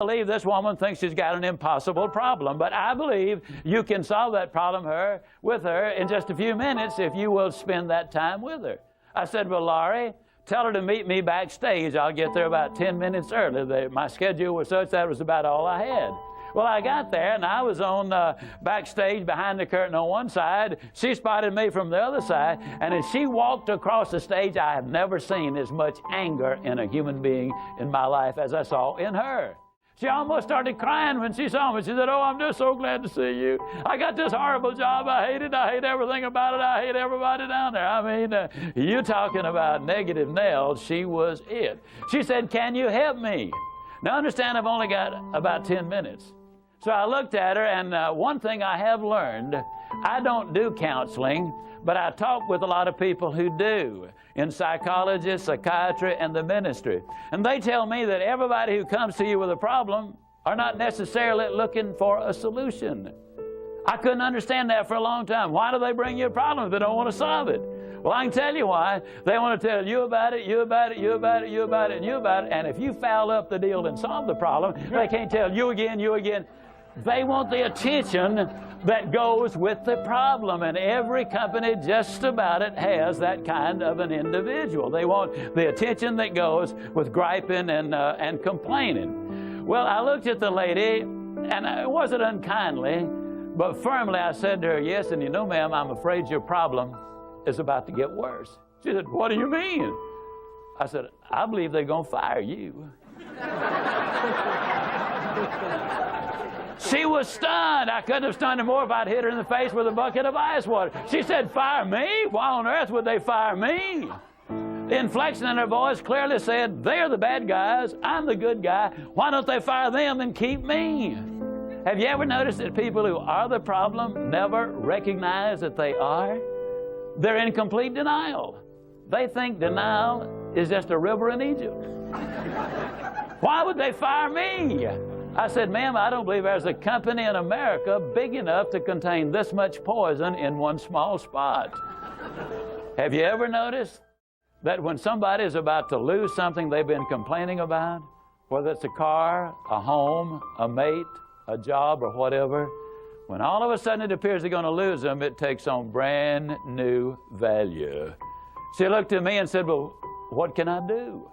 I believe this woman thinks she's got an impossible problem, but I believe you can solve that problem with her in just a few minutes if you will spend that time with her. I said, well, Laurie, tell her to meet me backstage. I'll get there about 10 minutes early. My schedule was such that was about all I had. Well, I got there, and I was on backstage behind the curtain on one side. She spotted me from the other side, and as she walked across the stage, I have never seen as much anger in a human being in my life as I saw in her. She almost started crying when she saw me. She said, oh, I'm just so glad to see you. I got this horrible job. I hate it. I hate everything about it. I hate everybody down there. I mean, you talking about negative nails. She was it. She said, can you help me? Now, understand, I've only got about 10 minutes. So I looked at her, and one thing I have learned, I don't do counseling, but I talk with a lot of people who do, in psychology, psychiatry, and the ministry. And they tell me that everybody who comes to you with a problem are not necessarily looking for a solution. I couldn't understand that for a long time. Why do they bring you a problem if they don't want to solve it? Well, I can tell you why. They want to tell you about it, you about it, you about it, you about it, and you about it. And if you foul up the deal and solve the problem, they can't tell you again, you again. They want the attention that goes with the problem, and every company just about it has that kind of an individual. They want the attention that goes with griping and complaining. Well, I looked at the lady, and it wasn't unkindly, but firmly I said to her, yes, and you know, ma'am, I'm afraid your problem is about to get worse. She said, what do you mean? I said, I believe they're going to fire you. She was stunned. I couldn't have stunned her more if I'd hit her in the face with a bucket of ice water. She said, fire me? Why on earth would they fire me? The inflection in her voice clearly said, they're the bad guys, I'm the good guy. Why don't they fire them and keep me? Have you ever noticed that people who are the problem never recognize that they are? They're in complete denial. They think denial is just a river in Egypt. Why would they fire me? I said, ma'am, I don't believe there's a company in America big enough to contain this much poison in one small spot. Have you ever noticed that when somebody is about to lose something they've been complaining about, whether it's a car, a home, a mate, a job, or whatever, when all of a sudden it appears they're going to lose them, it takes on brand new value. She looked at me and said, well, what can I do?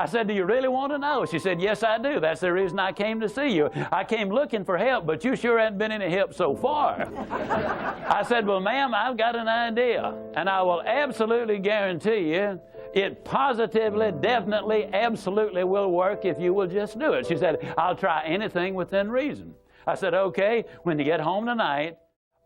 I said, do you really want to know? She said, yes, I do. That's the reason I came to see you. I came looking for help, but you sure haven't been any help so far. I said, well, ma'am, I've got an idea, and I will absolutely guarantee you it positively, definitely, absolutely will work if you will just do it. She said, I'll try anything within reason. I said, okay, when you get home tonight,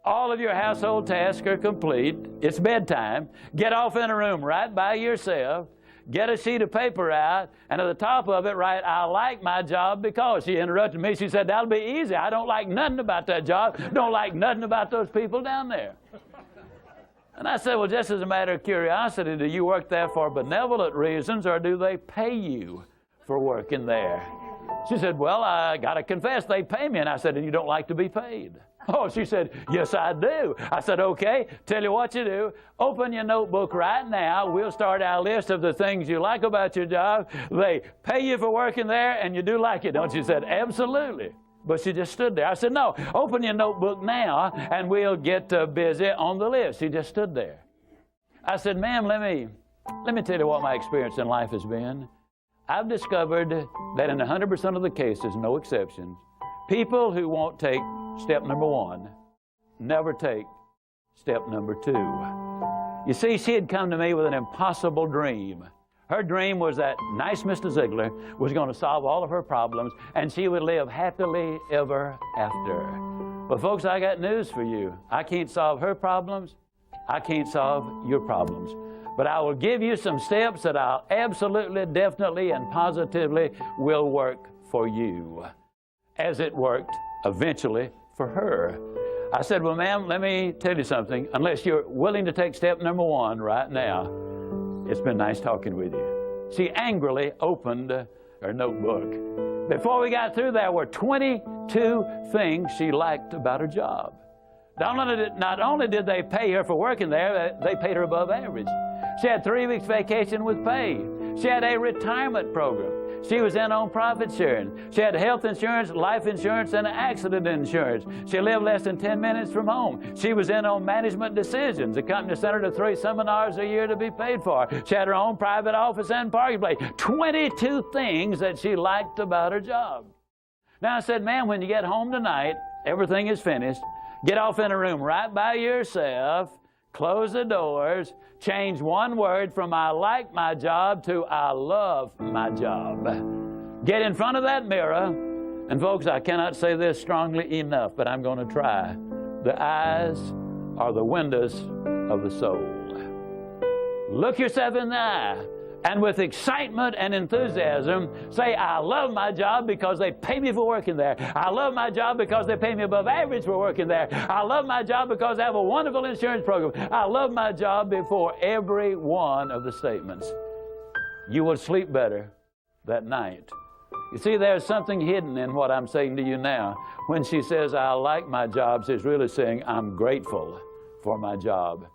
all of your household tasks are complete. It's bedtime. Get off in a room right by yourself. Get a sheet of paper out, and at the top of it write, I like my job because. She interrupted me. She said, that'll be easy. I don't like nothing about that job. Don't like nothing about those people down there. And I said, well, just as a matter of curiosity, do you work there for benevolent reasons, or do they pay you for working there? She said, well, I got to confess, they pay me. And I said, and you don't like to be paid? Oh, she said, yes, I do. I said, okay, tell you what you do. Open your notebook right now. We'll start our list of the things you like about your job. They pay you for working there, and you do like it, don't you? She said, absolutely. But she just stood there. I said, no, open your notebook now, and we'll get busy on the list. She just stood there. I said, ma'am, let me tell you what my experience in life has been. I've discovered that in 100% of the cases, no exceptions, people who won't take step number one never take step number two. You see, she had come to me with an impossible dream. Her dream was that nice Mr. Ziegler was going to solve all of her problems, and she would live happily ever after. But folks, I got news for you. I can't solve her problems. I can't solve your problems. But I will give you some steps that I'll absolutely, definitely, and positively will work for you, as it worked eventually for her. I said, well, ma'am, let me tell you something. Unless you're willing to take step number one right now, it's been nice talking with you. She angrily opened her notebook. Before we got through, there were 22 things she liked about her job. Not only did they pay her for working there, they paid her above average. She had 3 weeks vacation with pay. She had a retirement program. She was in on profit sharing. She had health insurance, life insurance, and accident insurance. She lived less than 10 minutes from home. She was in on management decisions. The company sent her to 3 seminars a year to be paid for. She had her own private office and parking place. 22 things that she liked about her job. Now I said, ma'am, when you get home tonight, everything is finished. Get off in a room right by yourself, close the doors, change one word from I like my job to I love my job. Get in front of that mirror, and folks, I cannot say this strongly enough, but I'm going to try. The eyes are the windows of the soul. Look yourself in the eye, and with excitement and enthusiasm, say, I love my job because they pay me for working there. I love my job because they pay me above average for working there. I love my job because I have a wonderful insurance program. I love my job before every one of the statements. You will sleep better that night. You see, there's something hidden in what I'm saying to you now. When she says, I like my job, she's really saying, I'm grateful for my job.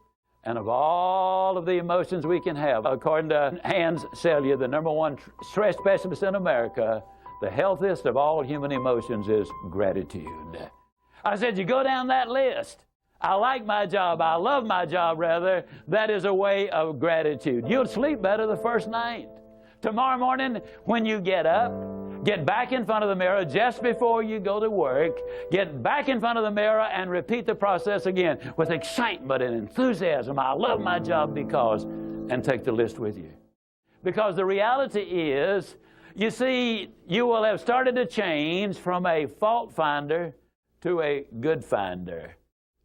And of all of the emotions we can have, according to Hans Selye, the #1 stress specialist in America, the healthiest of all human emotions is gratitude. I said, you go down that list. I like my job. I love my job, rather. That is a way of gratitude. You'll sleep better the first night. Tomorrow morning, when you get up, get back in front of the mirror just before you go to work. Get back in front of the mirror and repeat the process again with excitement and enthusiasm. I love my job because, and take the list with you. Because the reality is, you see, you will have started to change from a fault finder to a good finder.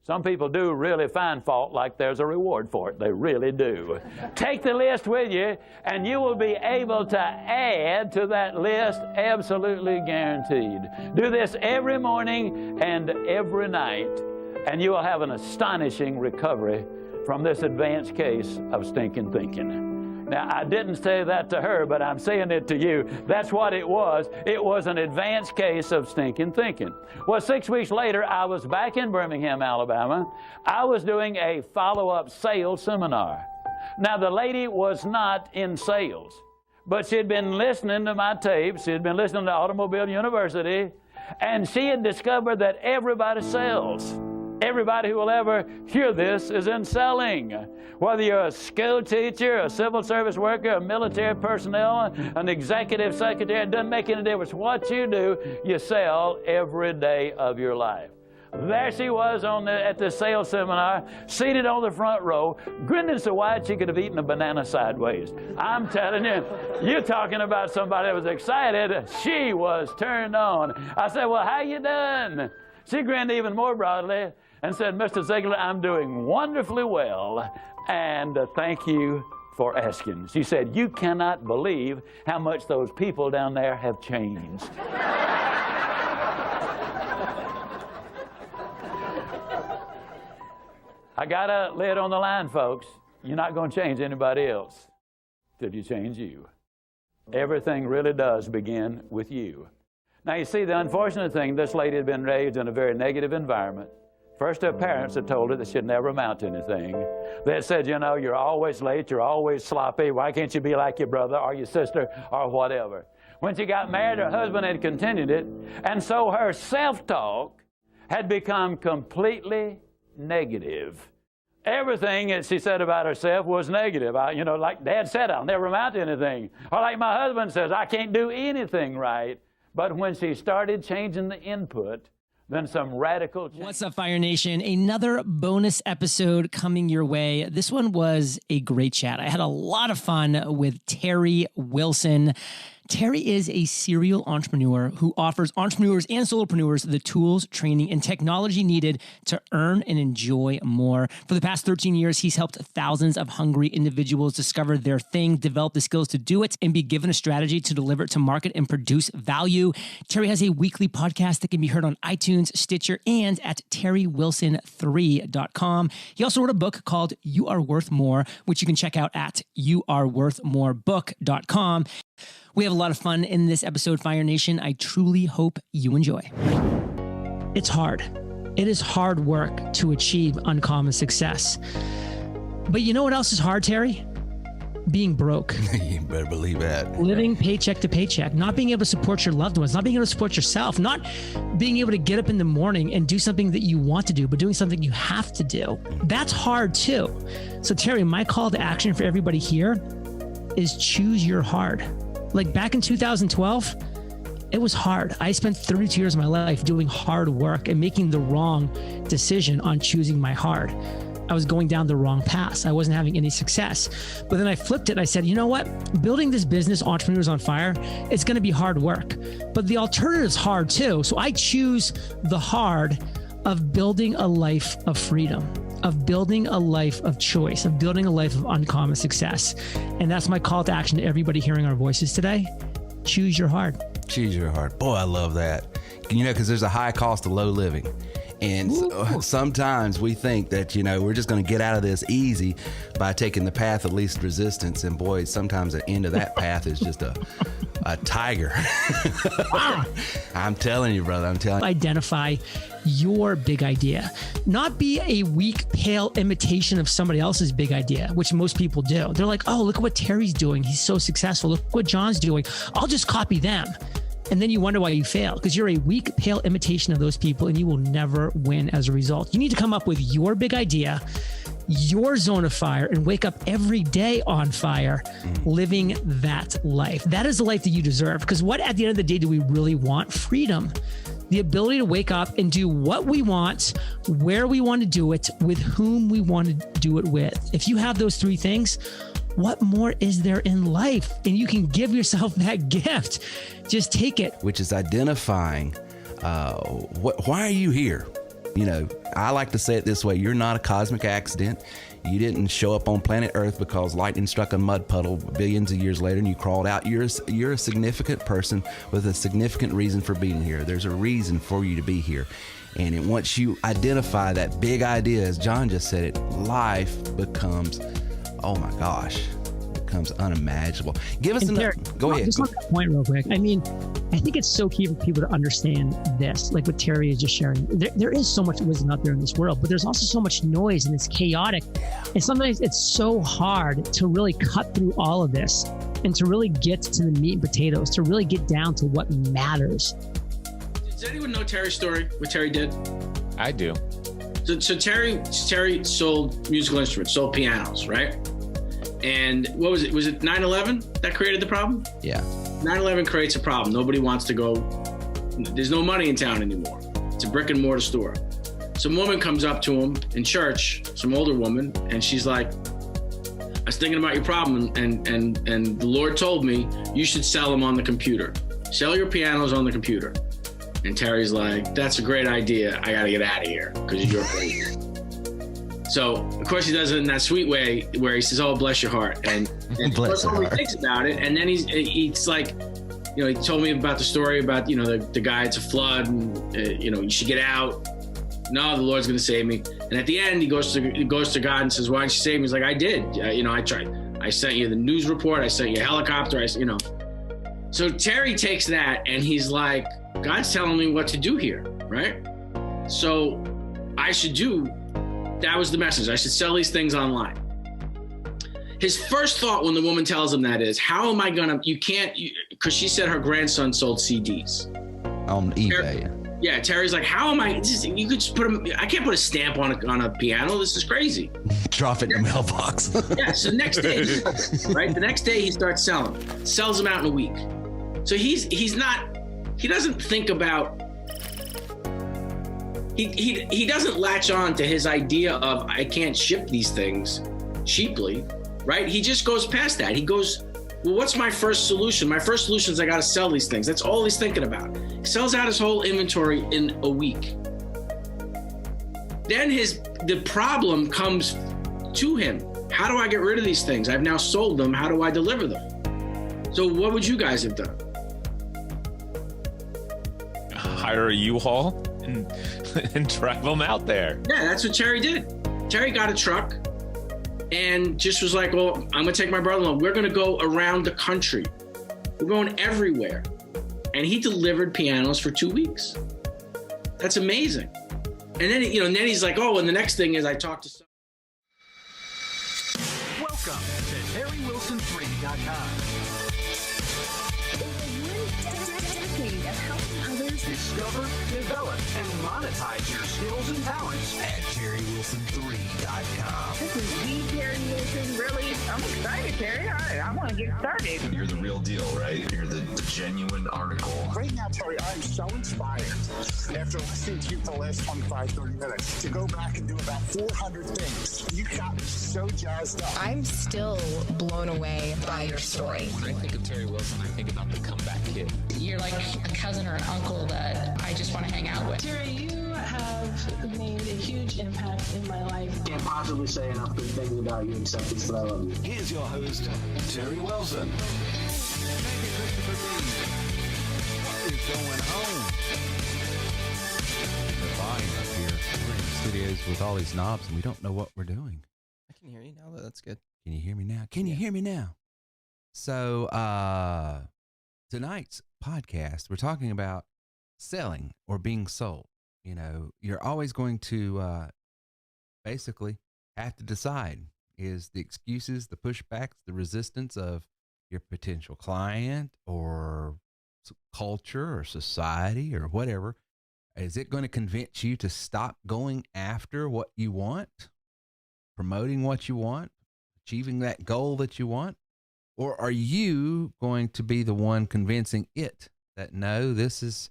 Some people do really find fault like there's a reward for it. They really do. Take the list with you, and you will be able to add to that list, absolutely guaranteed. Do this every morning and every night, and you will have an astonishing recovery from this advanced case of stinking thinking. Now, I didn't say that to her, but I'm saying it to you. That's what it was. It was an advanced case of stinking thinking. Well, 6 weeks later, I was back in Birmingham, Alabama. I was doing a follow-up sales seminar. Now, the lady was not in sales, but she had been listening to my tapes. She had been listening to Automobile University, and she had discovered that everybody sells. Everybody who will ever hear this is in selling. Whether you're a school teacher, a civil service worker, a military personnel, an executive secretary, it doesn't make any difference. What you do, you sell every day of your life. There she was at the sales seminar, seated on the front row, grinning so wide she could have eaten a banana sideways. I'm telling you, you're talking about somebody that was excited. She was turned on. I said, well, how you doing? She grinned even more broadly and said, Mr. Ziglar, I'm doing wonderfully well, and thank you for asking. She said, you cannot believe how much those people down there have changed. I got to lay it on the line, folks. You're not going to change anybody else till you change you. Everything really does begin with you. Now, you see, the unfortunate thing, this lady had been raised in a very negative environment. First, her parents had told her that she'd never amount to anything. They had said, you know, you're always late, you're always sloppy, why can't you be like your brother or your sister or whatever? When she got married, her husband had continued it, and so her self-talk had become completely negative. Everything that she said about herself was negative. Like Dad said, I'll never amount to anything. Or like my husband says, I can't do anything right. But when she started changing the input, then some radical change. What's up, Fire Nation? Another bonus episode coming your way. This one was a great chat. I had a lot of fun with Terry Wilson. Terry is a serial entrepreneur who offers entrepreneurs and solopreneurs the tools, training, and technology needed to earn and enjoy more. For the past 13 years, he's helped thousands of hungry individuals discover their thing, develop the skills to do it, and be given a strategy to deliver it to market and produce value. Terry has a weekly podcast that can be heard on iTunes, Stitcher, and at terrywilson3.com. He also wrote a book called You Are Worth More, which you can check out at youareworthmorebook.com. We have a lot of fun in this episode, Fire Nation. I truly hope you enjoy. It's hard. It is hard work to achieve uncommon success. But you know what else is hard, Terry? being broke. You better believe that. Living paycheck to paycheck, not being able to support your loved ones, not being able to support yourself, not being able to get up in the morning and do something that you want to do, but doing something you have to do. That's hard too. So Terry, my call to action for everybody here is choose your hard. Like back in 2012, it was hard. I spent 32 years of my life doing hard work and making the wrong decision on choosing my hard. I was going down the wrong path. I wasn't having any success. But then I flipped it and I said, you know what? Building this business, Entrepreneurs on Fire, it's going to be hard work. But the alternative is hard too. So I choose the hard of building a life of freedom, of building a life of choice, of building a life of uncommon success. And that's my call to action to everybody hearing our voices today. Choose your hard. Choose your hard. Boy, I love that. You know, because there's a high cost of low living. And sometimes we think that, you know, we're just going to get out of this easy by taking the path of least resistance. And boy, sometimes the end of that path is just a tiger. I'm telling you, brother, I'm telling you. Identify your big idea, not be a weak, pale imitation of somebody else's big idea, which most people do. They're like, oh, look at what Terry's doing. He's so successful. Look what John's doing. I'll just copy them. And then you wonder why you fail, because you're a weak, pale imitation of those people and you will never win as a result. You need to come up with your big idea, your zone of fire, and wake up every day on fire, living that life. That is the life that you deserve. Because what at the end of the day do we really want? Freedom. The ability to wake up and do what we want, where we want to do it, with whom we want to do it with. If you have those three things, what more is there in life? And you can give yourself that gift. Just take it. Which is identifying why are you here? You know, I like to say it this way. You're not a cosmic accident. You didn't show up on planet Earth because lightning struck a mud puddle billions of years later and you crawled out. You're a significant person with a significant reason for being here. There's a reason for you to be here. And once you identify that big idea, as John just said it, life becomes, oh my gosh, becomes unimaginable. Give us another. Go ahead. Just on that point real quick. I mean, I think it's so key for people to understand this, like what Terry is just sharing. There is so much wisdom out there in this world, but there's also so much noise and it's chaotic. And sometimes it's so hard to really cut through all of this and to really get to the meat and potatoes, to really get down to what matters. Does anyone know Terry's story, what Terry did? I do. So Terry sold musical instruments, sold pianos, right? And what was it? Was it 9/11 that created the problem? Yeah. 9/11 creates a problem. Nobody wants to go. There's no money in town anymore. It's a brick and mortar store. Some woman comes up to him in church, some older woman, and she's like, I was thinking about your problem, and the Lord told me you should sell them on the computer. Sell your pianos on the computer. And Terry's like, that's a great idea. I got to get out of here because you're crazy. So, of course, he does it in that sweet way where he says, oh, bless your heart. And Bless your he heart. thinks about it. And then he's like, you know, he told me about the story about, you know, the guy, it's a flood and, you know, you should get out. No, the Lord's going to save me. And at the end, he goes to God and says, why didn't you save me? He's like, I did. You know, I tried. I sent you the news report. I sent you a helicopter. You know. So Terry takes that and he's like, God's telling me what to do here, right? So that was the message. I should sell these things online. His first thought when the woman tells him that is, how am I gonna, because she said her grandson sold CDs. On eBay. Yeah, Terry's like, how am I, you could just I can't put a stamp on a piano. This is crazy. Drop it in the mailbox. Yeah, so next day, right? The next day he starts sells them out in a week. So he doesn't think about, he doesn't latch on to his idea of I can't ship these things cheaply, right? He just goes past that. He goes, well, what's my first solution? My first solution is I got to sell these things. That's all he's thinking about. He sells out his whole inventory in a week. Then the problem comes to him. How do I get rid of these things? I've now sold them. How do I deliver them? So what would you guys have done? Hire a U-Haul and drive them out there. Yeah, that's what Terry did. Terry got a truck and just was like, well, I'm gonna take my brother-in-law. We're gonna go around the country. We're going everywhere. And he delivered pianos for 2 weeks. That's amazing. And then, then he's like, oh, and the next thing is I talked to some. Welcome to Terry Wilson TerryWilson3.com. Decade of helping others Discover, develop, and monetize your skills and talents at TerryWilson3.com. This is the Terry Wilson. Really, I'm excited, Terry. I want to get started. You're the real deal, right? You're the genuine article. Right now, Terry, I'm so inspired after listening to you for the last 25, 30 minutes to go back and do about 400 things. You got me so jazzed up. I'm still blown away by your story. When I think of Terry Wilson, I think about the comeback kid. You're like a cousin or an uncle that I just want to hang out with. Terry, you have made a huge impact in my life. Can't possibly say enough good things about you except it's that I love you. Here's your host, Terry Wilson. What is going on? The volume up here. We're in the studios with all these knobs and we don't know what we're doing. I can hear you now, though. That's good. Can you hear me now? Can you hear me now? So, tonight's podcast, we're talking about selling or being sold. You know, you're always going to basically have to decide, is the excuses, the pushbacks, the resistance of your potential client or culture or society or whatever, is it going to convince you to stop going after what you want, promoting what you want, achieving that goal that you want? Or are you going to be the one convincing it that, no, this is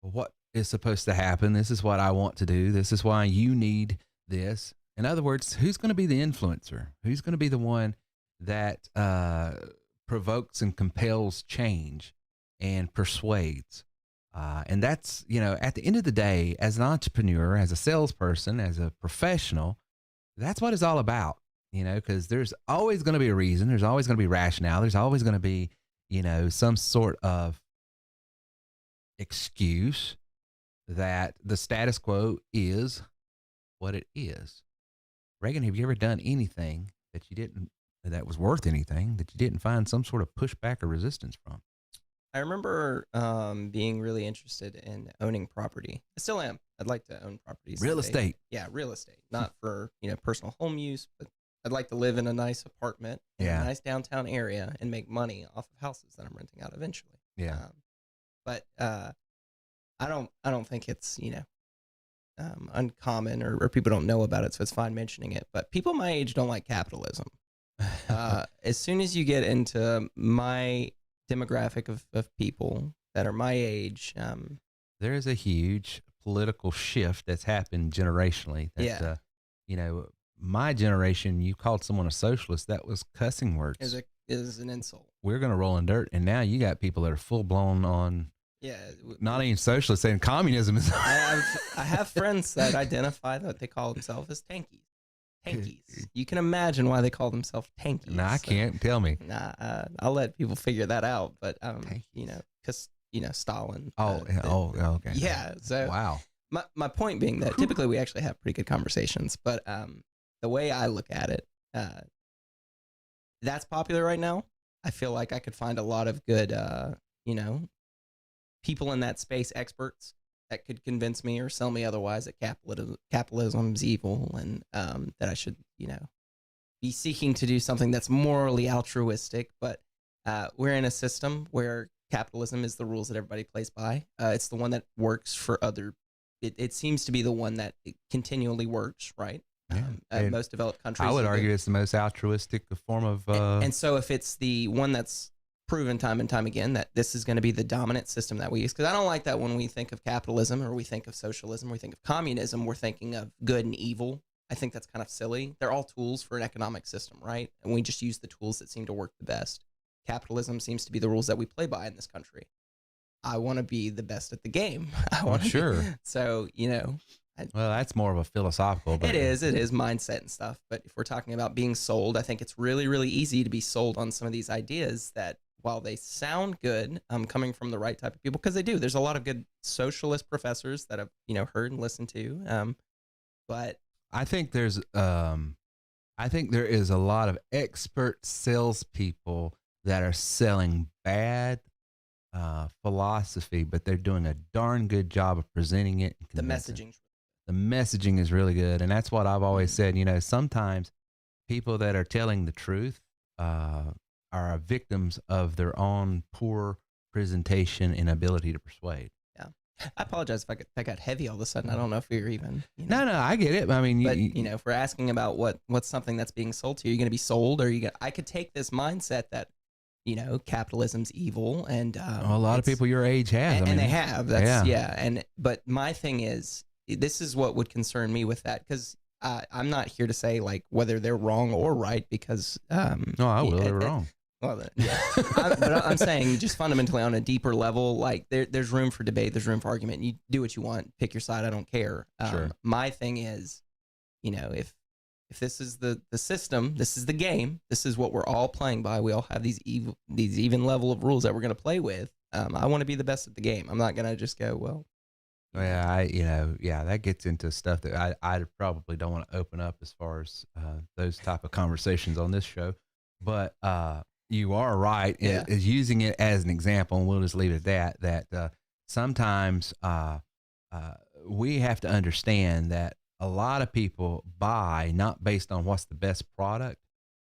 what is supposed to happen. This is what I want to do. This is why you need this. In other words, who's going to be the influencer? Who's going to be the one that provokes and compels change and persuades? And that's, you know, at the end of the day, as an entrepreneur, as a salesperson, as a professional, that's what it's all about. You know, because there's always going to be a reason. There's always going to be rationale. There's always going to be, you know, some sort of excuse that the status quo is what it is. Reagan, have you ever done anything that was worth anything that you didn't find some sort of pushback or resistance from? I remember being really interested in owning property. I still am. I'd like to own properties. Real estate. Yeah, real estate. Not for, you know, personal home use, but I'd like to live in a nice apartment in a nice downtown area and make money off of houses that I'm renting out eventually. Yeah. But I don't think it's, you know, uncommon or people don't know about it, so it's fine mentioning it. But people my age don't like capitalism. As soon as you get into my demographic of people that are my age, there is a huge political shift that's happened generationally. That, you know, my generation, you called someone a socialist, that was cussing words. Is an insult. We're going to roll in dirt. And now you got people that are full blown on, not even socialists, saying communism is. I have friends that identify that they call themselves as tankies. Tankies. You can imagine why they call themselves tankies. No, I can't. Tell me. I'll let people figure that out. But, you know, because, you know, Stalin. Okay. Yeah. So, wow. My point being that typically we actually have pretty good conversations. But the way I look at it, that's popular right now. I feel like I could find a lot of good, you know, people in that space, experts that could convince me or sell me otherwise that capitalism's evil and that I should, you know, be seeking to do something that's morally altruistic. But we're in a system where capitalism is the rules that everybody plays by. It's the one that works for other. It seems to be the one that continually works, right? Most developed countries. I would argue it's the most altruistic form of. And so if it's the one that's proven time and time again that this is going to be the dominant system that we use, because I don't like that when we think of capitalism or we think of socialism, we think of communism, we're thinking of good and evil. I think that's kind of silly. They're all tools for an economic system, right? And we just use the tools that seem to work the best. Capitalism seems to be the rules that we play by in this country. I want to be the best at the game. So, you know. Well, that's more of a philosophical. But it is mindset and stuff. But if we're talking about being sold, I think it's really, really easy to be sold on some of these ideas that while they sound good, coming from the right type of people, because they do. There's a lot of good socialist professors that I've, you know, heard and listened to. But I think there is a lot of expert salespeople that are selling bad philosophy, but they're doing a darn good job of presenting it. The messaging is really good. And that's what I've always said, you know, sometimes people that are telling the truth, are victims of their own poor presentation and ability to persuade. Yeah. I apologize if I got heavy all of a sudden. I don't know if you're even. No, I get it. I mean, but if we're asking about what's something that's being sold to you, you're going to be sold, or I could take this mindset that, capitalism's evil, and a lot of people your age have, and they have. That's but my thing is, this is what would concern me with that, because I'm not here to say like whether they're wrong or right, because no, I will. They're wrong. Well, yeah. But I'm saying just fundamentally on a deeper level, like there's room for debate, there's room for argument. You do what you want, pick your side. I don't care. Sure. My thing is, if this is the system, this is the game, this is what we're all playing by. We all have these even level of rules that we're going to play with. I want to be the best at the game. I'm not going to just go, well. Yeah, that gets into stuff that I probably don't want to open up as far as those type of conversations on this show. But you are right. Is using it as an example, and we'll just leave it at that. That sometimes we have to understand that a lot of people buy not based on what's the best product,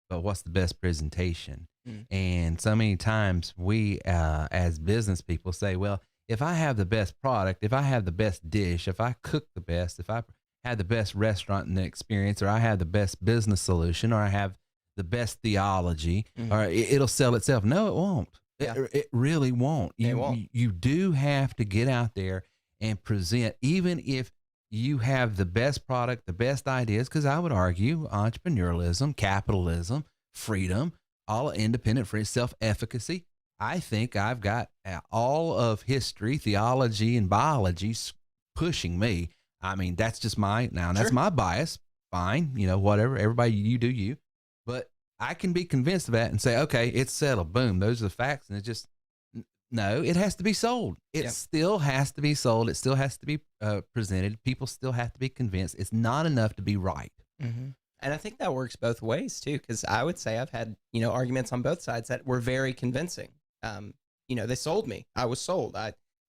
but what's the best presentation. And so many times we, as business people, say, well, if I have the best product, if I have the best dish, if I cook the best, if I have the best restaurant and experience, or I have the best business solution, or I have the best theology, or it'll sell itself. No, it won't. It really won't. You do have to get out there and present, even if you have the best product, the best ideas, because I would argue entrepreneurialism, capitalism, freedom, all independent free self-efficacy. I think I've got all of history, theology, and biology pushing me. I mean, that's just that's my bias. Fine, whatever. Everybody, you do you. But I can be convinced of that and say, okay, it's settled. Boom, those are the facts. And it just, no, it has to be sold. It still has to be sold. It still has to be presented. People still have to be convinced. It's not enough to be right. Mm-hmm. And I think that works both ways too, because I would say I've had, arguments on both sides that were very convincing. They sold me. I was sold.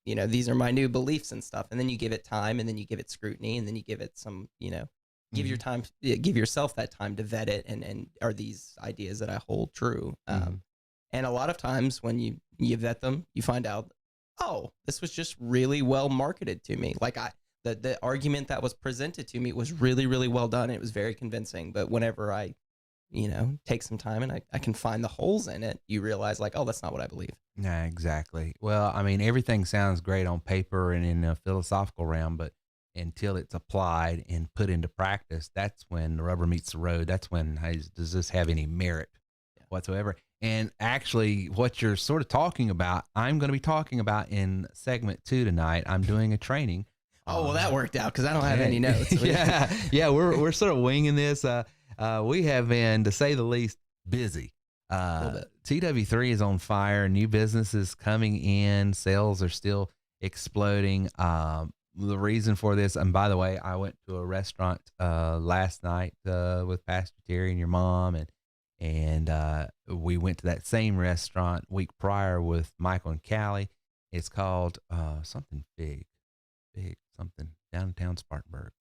These are my new beliefs and stuff. And then you give it time, and then you give it scrutiny, and then you give it some, give your time, give yourself that time to vet it. And are these ideas that I hold true? And a lot of times when you vet them, you find out, oh, this was just really well marketed to me. Like the argument that was presented to me was really, really well done. It was very convincing. But whenever I, take some time and I can find the holes in it, you realize like, oh, that's not what I believe. Yeah, exactly. Well, I mean, everything sounds great on paper and in a philosophical realm, but until it's applied and put into practice, that's when the rubber meets the road. That's when, does this have any merit whatsoever? And actually, what you're sort of talking about, I'm going to be talking about in segment 2 tonight. I'm doing a training. Oh, well, that worked out because I don't have any notes. Yeah, we're sort of winging this. We have been, to say the least, busy. TW3 is on fire. New businesses coming in. Sales are still exploding. The reason for this, and by the way, I went to a restaurant last night with Pastor Terry and your mom, and we went to that same restaurant week prior with Michael and Callie. It's called something Fig something, downtown Spartanburg.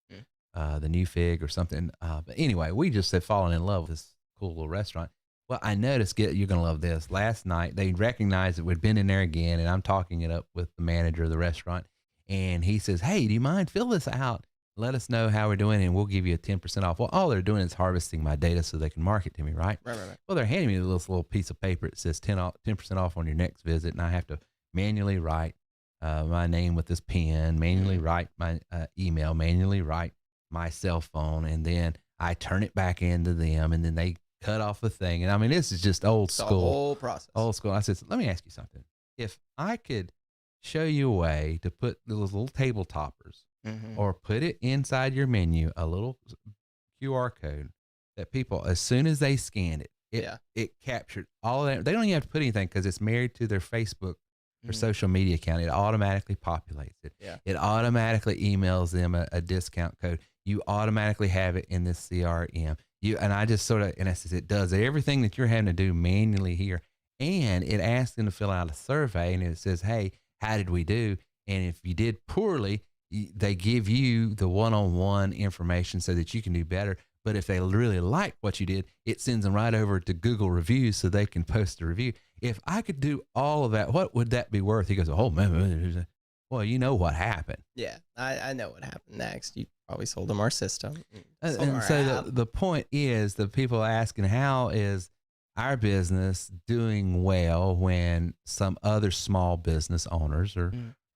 The New Fig or something. But anyway, we just had fallen in love with this cool little restaurant. Well, I noticed, you're going to love this. Last night, they recognized that we'd been in there again, and I'm talking it up with the manager of the restaurant. And he says, hey, do you mind? Fill this out. Let us know how we're doing, and we'll give you a 10% off. Well, all they're doing is harvesting my data so they can market to me, right? Right. Well, they're handing me this little piece of paper. It says 10% off on your next visit, and I have to manually write my name with this pen, manually write my email, manually write my cell phone, and then I turn it back into them, and then they cut off the thing. And I mean, this is just old school. The whole process. Old school. I said, let me ask you something. If I could show you a way to put those little table toppers or put it inside your menu, a little QR code that people, as soon as they scan it captured all of that. They don't even have to put anything because it's married to their Facebook or social media account. It automatically populates it. Yeah. It automatically emails them a discount code. You automatically have it in this CRM. And I just sort of, in essence, it does everything that you're having to do manually here. And it asks them to fill out a survey, and it says, hey, how did we do? And if you did poorly, they give you the one-on-one information so that you can do better. But if they really like what you did, it sends them right over to Google reviews so they can post a review. If I could do all of that, what would that be worth? He goes, oh man, well, you know what happened. Yeah, I know what happened next. You probably sold them our system. And so the point is, the people asking, how is our business doing well when some other small business owners are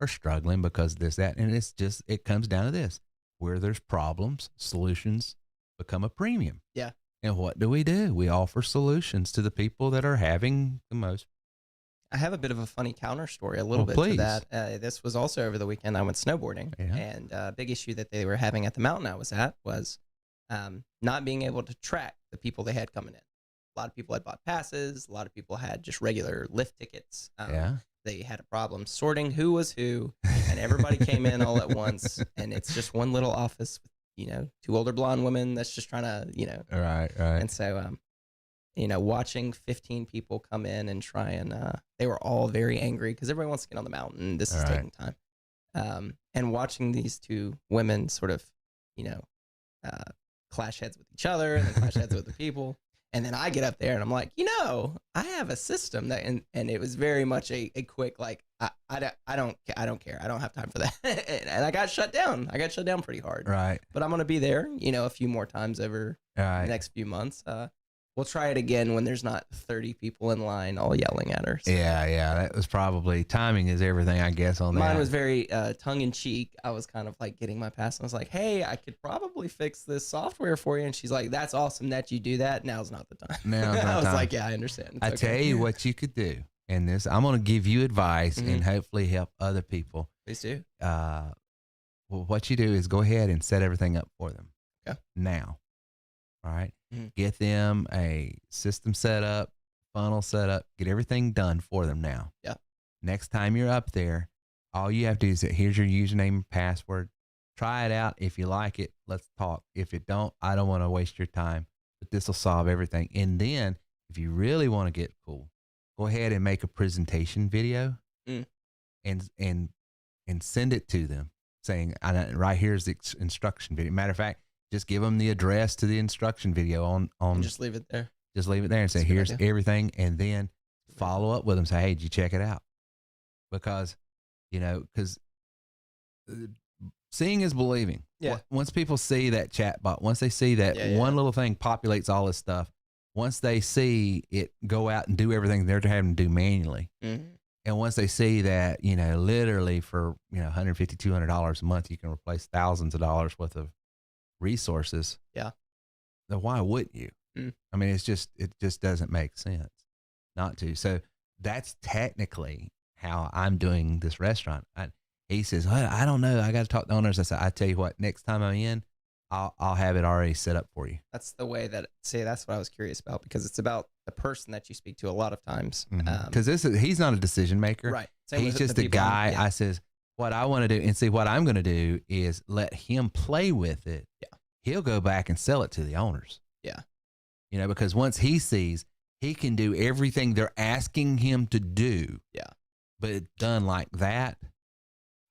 struggling because of this, that, and it comes down to this: where there's problems, solutions become a premium. Yeah. And what do? We offer solutions to the people that are having the most. I have a bit of a funny counter story, a little bit to that. This was also over the weekend. I went snowboarding, and a big issue that they were having at the mountain I was at was not being able to track the people they had coming in. A lot of people had bought passes. A lot of people had just regular lift tickets. They had a problem sorting who was who, and everybody came in all at once. And it's just one little office with, two older blonde women that's just trying to, Right. And so, watching 15 people come in and try and, they were all very angry because everybody wants to get on the mountain. This is taking time. And watching these two women sort of, clash heads with each other and then clash heads with the people. And then I get up there and I'm like, I have a system that, and it was very much a quick, like, I don't care. I don't have time for that. And I got shut down. I got shut down pretty hard. Right. But I'm going to be there, a few more times over the next few months. We'll try it again when there's not 30 people in line all yelling at her. So. Yeah. That was probably, timing is everything, I guess, on that. Mine was very tongue in cheek. I was kind of like getting my pass. And I was like, hey, I could probably fix this software for you. And she's like, that's awesome that you do that. Now's not the time. I was like, yeah, I understand. It's tell you what you could do. And this, I'm going to give you advice and hopefully help other people. Please do. Well, what you do is go ahead and set everything up for them. Okay. Now. All right. Get them a system set up, funnel set up, get everything done for them now. Yeah. Next time you're up there, all you have to do is say, here's your username and password. Try it out. If you like it, let's talk. If it don't, I don't want to waste your time, but this will solve everything. And then if you really want to get cool, go ahead and make a presentation video and send it to them saying, right here's the instruction video. Matter of fact, just give them the address to the instruction video on and just leave it there. Just leave it there and say, here's everything. And then follow up with them. Say, hey, did you check it out? Because, because seeing is believing. Yeah. Once people see that chat bot, once they see that one little thing populates all this stuff, once they see it go out and do everything they're having to do manually. And once they see that, literally for, $150, $200 a month, you can replace thousands of dollars worth of resources. Yeah. Then why wouldn't you? I mean, it just doesn't make sense not to. So that's technically how I'm doing this restaurant. He says, I don't know. I got to talk to owners. I said, I tell you what, next time I'm in, I'll have it already set up for you. That's the way that's what I was curious about, because it's about the person that you speak to a lot of times. Because he's not a decision maker. Right. He's just a guy. I says, what I want to do, and see, what I'm going to do is let him play with it. Yeah. He'll go back and sell it to the owners. Yeah. Because once he sees he can do everything they're asking him to do. Yeah. But it's done like that,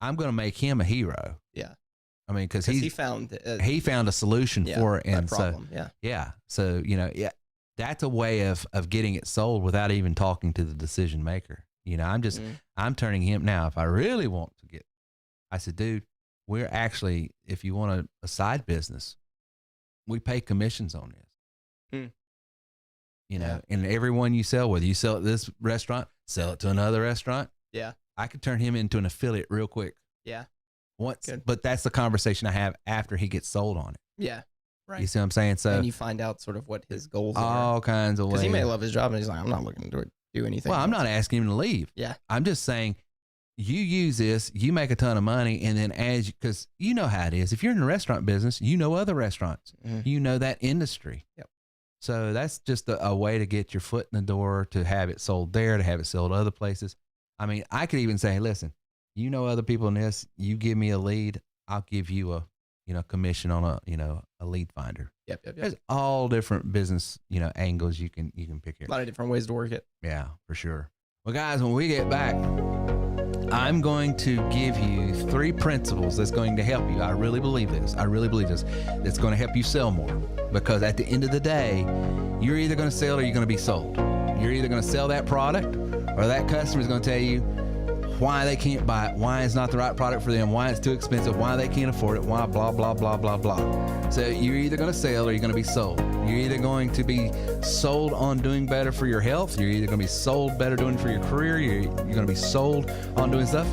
I'm going to make him a hero. Yeah. I mean, because he found a solution for it. And problem. So, that's a way of getting it sold without even talking to the decision maker. I'm turning him now. If I really want to I said, dude, we're actually, if you want a side business, we pay commissions on this. And everyone you sell, whether you sell at this restaurant, sell it to another restaurant. Yeah. I could turn him into an affiliate real quick. Yeah. But that's the conversation I have after he gets sold on it. Yeah. Right. You see what I'm saying? So, and you find out sort of what his goals are. All kinds of ways. Because he may love his job and he's like, I'm not looking to do anything. Well, I'm not asking him to leave. Yeah. I'm just saying, you use this, you make a ton of money, and then because you know how it is. If you're in the restaurant business, you know other restaurants. You know that industry. Yep. So that's just a way to get your foot in the door, to have it sold there, to have it sold other places. I mean, I could even say, hey, listen, other people in this, you give me a lead, I'll give you a commission on a lead finder. Yep. There's all different business, angles you can pick here. A lot of different ways to work it. Yeah, for sure. Well, guys, when we get back, I'm going to give you 3 principles that's going to help you. I really believe this. That's going to help you sell more. Because at the end of the day, you're either going to sell or you're going to be sold. You're either going to sell that product or that customer is going to tell you why they can't buy it, why it's not the right product for them, why it's too expensive, why they can't afford it, why blah, blah, blah, blah, blah. So you're either going to sell or you're going to be sold. You're either going to be sold on doing better for your health. You're either going to be sold better doing for your career. You're going to be sold on doing stuff.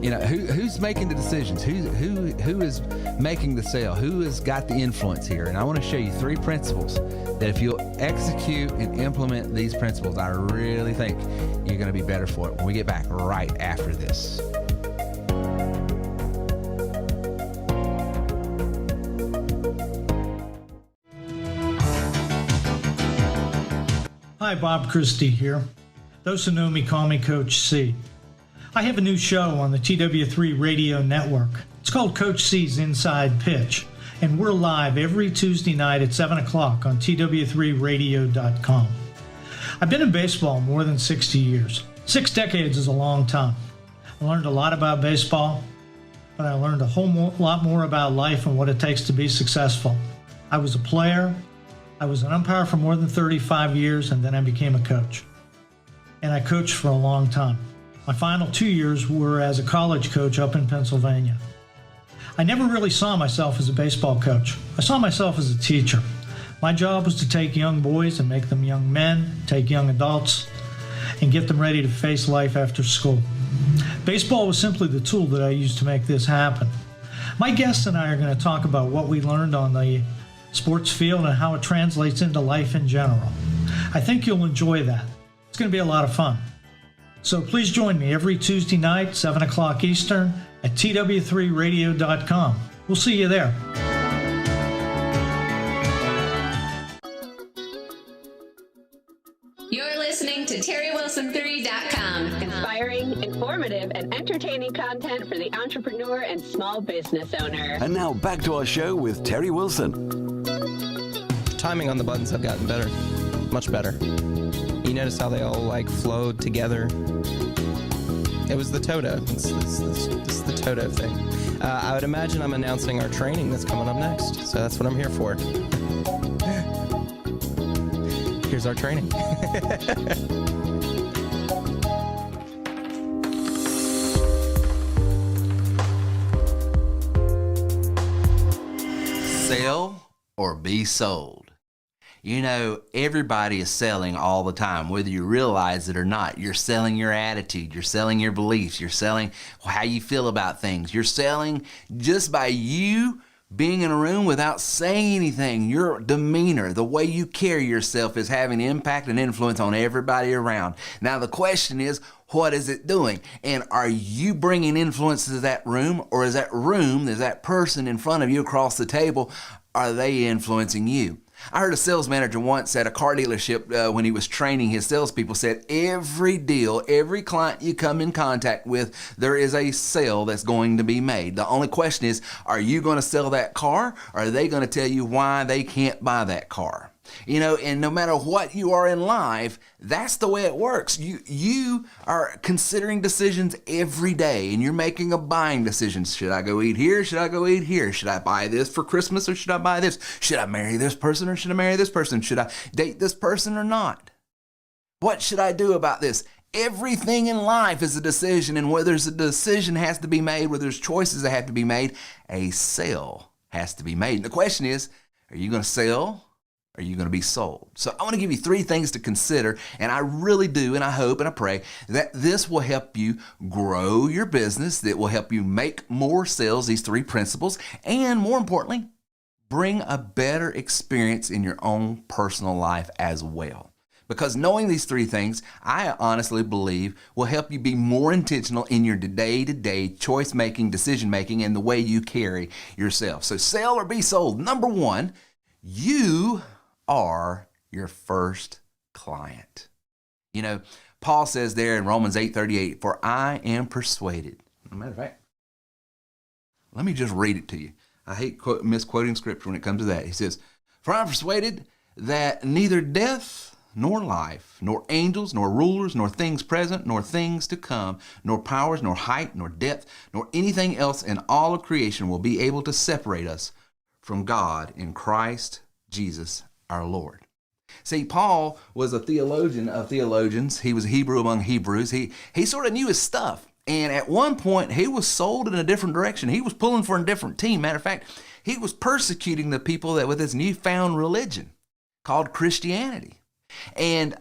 You know, who's making the decisions? Who is making the sale? Who has got the influence here? And I want to show you 3 principles that if you'll execute and implement these principles, I really think you're going to be better for it when we get back right after this. Hi, Bob Christie here. Those who know me call me Coach C. I have a new show on the TW3 radio network. It's called Coach C's Inside Pitch, and we're live every Tuesday night at 7 o'clock on TW3radio.com. I've been in baseball more than 60 years. 6 decades is a long time. I learned a lot about baseball, but I learned a lot more about life and what it takes to be successful. I was a player, I was an umpire for more than 35 years, and then I became a coach. And I coached for a long time. My final 2 years were as a college coach up in Pennsylvania. I never really saw myself as a baseball coach. I saw myself as a teacher. My job was to take young boys and make them young men, take young adults, and get them ready to face life after school. Baseball was simply the tool that I used to make this happen. My guests and I are going to talk about what we learned on the sports field and how it translates into life in general. I think you'll enjoy that. It's going to be a lot of fun. So please join me every Tuesday night, 7 o'clock Eastern, at TW3radio.com. We'll see you there. You're listening to TerryWilson3.com. Inspiring, informative, and entertaining content for the entrepreneur and small business owner. And now back to our show with Terry Wilson. Timing on the buttons have gotten better. Much better. You notice how they all flowed together? It was the Toto. This is the Toto thing. I would imagine I'm announcing our training that's coming up next. So that's what I'm here for. Here's our training. Sell or be sold. You know, everybody is selling all the time, whether you realize it or not. You're selling your attitude. You're selling your beliefs. You're selling how you feel about things. You're selling just by you being in a room without saying anything. Your demeanor, the way you carry yourself is having impact and influence on everybody around. Now, the question is, what is it doing? And are you bringing influence to that room, or is that person in front of you across the table, are they influencing you? I heard a sales manager once at a car dealership when he was training his salespeople said, every deal, every client you come in contact with, there is a sale that's going to be made. The only question is, are you going to sell that car, or are they going to tell you why they can't buy that car? You know, and no matter what you are in life, that's the way it works. You are considering decisions every day, and you're making a buying decision. Should I go eat here? Should I go eat here? Should I buy this for Christmas, or should I buy this? Should I marry this person, or should I marry this person? Should I date this person or not? What should I do about this? Everything in life is a decision, and where there's a decision has to be made, where there's choices that have to be made, a sale has to be made. And the question is, are you going to sell? Are you going to be sold? So I want to give you 3 things to consider, and I really do, and I hope and I pray that this will help you grow your business, that will help you make more sales, these 3 principles, and more importantly, bring a better experience in your own personal life as well. Because knowing these 3 things, I honestly believe will help you be more intentional in your day-to-day choice-making, decision-making, and the way you carry yourself. So sell or be sold. Number 1, you are your first client. You know, Paul says there in Romans 8:38, for I am persuaded. As a matter of fact, let me just read it to you. I hate misquoting scripture when it comes to that. He says, for I am persuaded that neither death nor life, nor angels, nor rulers, nor things present, nor things to come, nor powers, nor height, nor depth, nor anything else in all of creation will be able to separate us from God in Christ Jesus our Lord. See, Paul was a theologian of theologians. He was a Hebrew among Hebrews. He sort of knew his stuff. And at one point, he was sold in a different direction. He was pulling for a different team. Matter of fact, he was persecuting the people that with his newfound religion called Christianity. And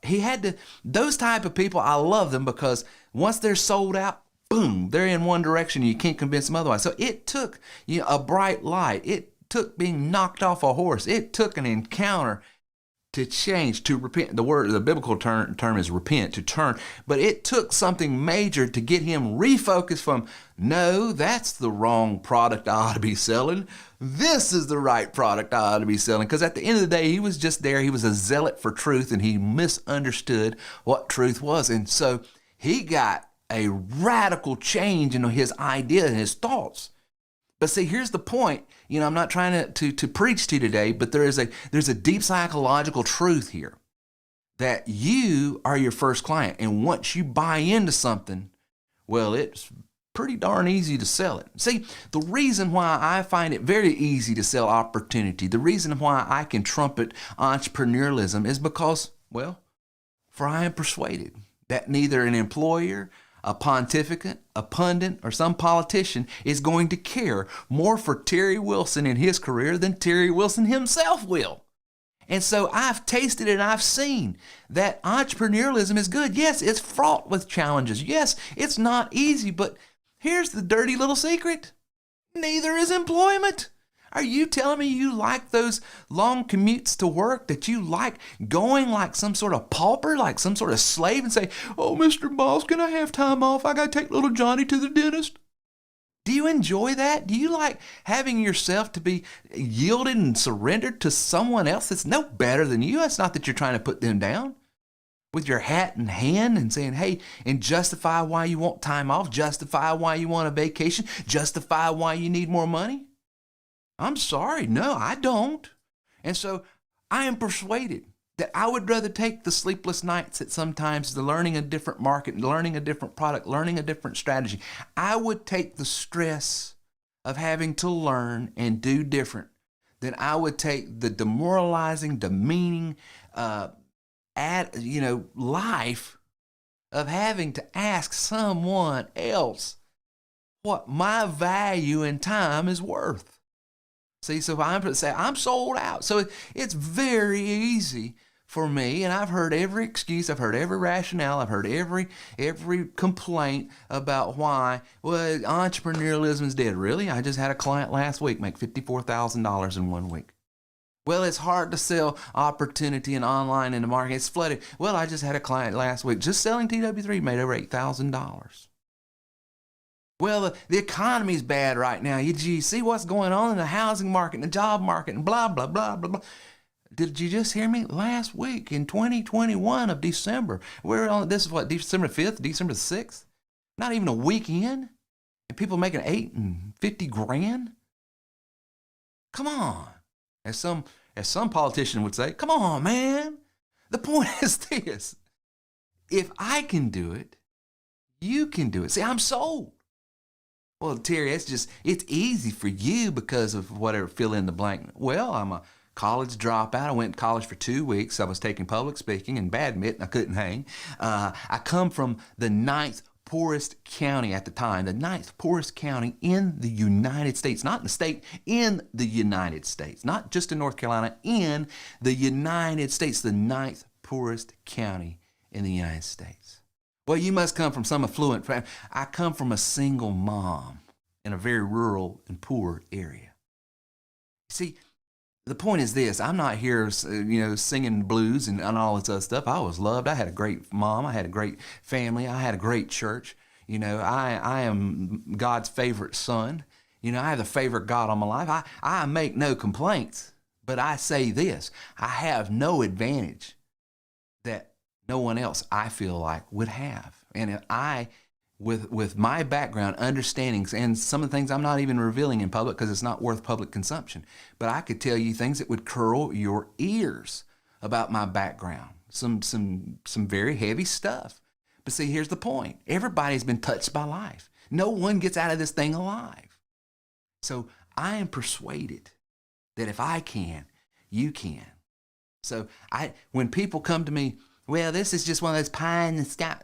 he had to, those type of people, I love them because once they're sold out, boom, they're in one direction. You can't convince them otherwise. So it took a bright light. It took being knocked off a horse. It took an encounter to change, to repent. The biblical term is repent, to turn. But it took something major to get him refocused from, no, that's the wrong product I ought to be selling. This is the right product I ought to be selling. Because at the end of the day, he was just there. He was a zealot for truth, and he misunderstood what truth was. And so he got a radical change in his idea and his thoughts. But see, here's the point. I'm not trying to preach to you today, but there's a deep psychological truth here that you are your first client. And once you buy into something, well, it's pretty darn easy to sell it. See, the reason why I find it very easy to sell opportunity, the reason why I can trumpet entrepreneurialism is because, well, for I am persuaded that neither an employer, a pontificate, a pundit, or some politician is going to care more for Terry Wilson in his career than Terry Wilson himself will. And so I've tasted and I've seen that entrepreneurialism is good. Yes, it's fraught with challenges. Yes, it's not easy, but here's the dirty little secret. Neither is employment. Are you telling me you like those long commutes to work, that you like going like some sort of pauper, like some sort of slave and say, oh, Mr. Boss, can I have time off? I got to take little Johnny to the dentist. Do you enjoy that? Do you like having yourself to be yielded and surrendered to someone else that's no better than you? It's not that you're trying to put them down with your hat in hand and saying, hey, and justify why you want time off, justify why you want a vacation, justify why you need more money. I'm sorry, no, I don't. And so I am persuaded that I would rather take the sleepless nights at sometimes the learning a different market, learning a different product, learning a different strategy. I would take the stress of having to learn and do different than I would take the demoralizing, demeaning, life of having to ask someone else what my value and time is worth. See, so I'm sold out. So it's very easy for me, and I've heard every excuse, I've heard every rationale, I've heard every complaint about why, well, entrepreneurialism is dead. Really? I just had a client last week make $54,000 in 1 week. Well, it's hard to sell opportunity and online in the market. It's flooded. Well, I just had a client last week just selling TW3 made over $8,000. Well, the economy's bad right now. Did you see what's going on in the housing market and the job market and blah, blah, blah, blah, blah. Did you just hear me? Last week in 2021 of December, we're on, this is what, December 5th, December 6th? Not even a week in, and people making $8 and $50 grand? Come on. As some politician would say, come on, man. The point is this. If I can do it, you can do it. See, I'm sold. Well, Terry, it's easy for you because of whatever, fill in the blank. Well, I'm a college dropout. I went to college for 2 weeks. I was taking public speaking and badminton. I couldn't hang. I come from the 9th poorest county at the time, the 9th poorest county in the United States, not in the state, in the United States, not just in North Carolina, in the United States, the 9th poorest county in the United States. Well, you must come from some affluent family. I come from a single mom in a very rural and poor area. See, the point is this. I'm not here, singing blues and all this other stuff. I was loved. I had a great mom. I had a great family. I had a great church. I am God's favorite son. I have the favorite God on my life. I make no complaints, but I say this. I have no advantage that no one else, I feel like, would have. And I, with my background, understandings, and some of the things I'm not even revealing in public because it's not worth public consumption, but I could tell you things that would curl your ears about my background, some very heavy stuff. But see, here's the point. Everybody's been touched by life. No one gets out of this thing alive. So I am persuaded that if I can, you can. So when people come to me, well, this is just one of those pie in the sky.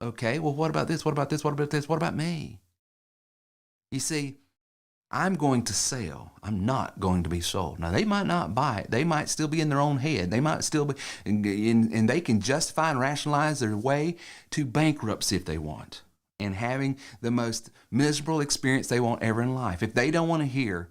Okay, well, what about this? What about this? What about this? What about me? You see, I'm going to sell. I'm not going to be sold. Now, they might not buy it. They might still be in their own head. They might still be, and they can justify and rationalize their way to bankruptcy if they want, and having the most miserable experience they want ever in life. If they don't want to hear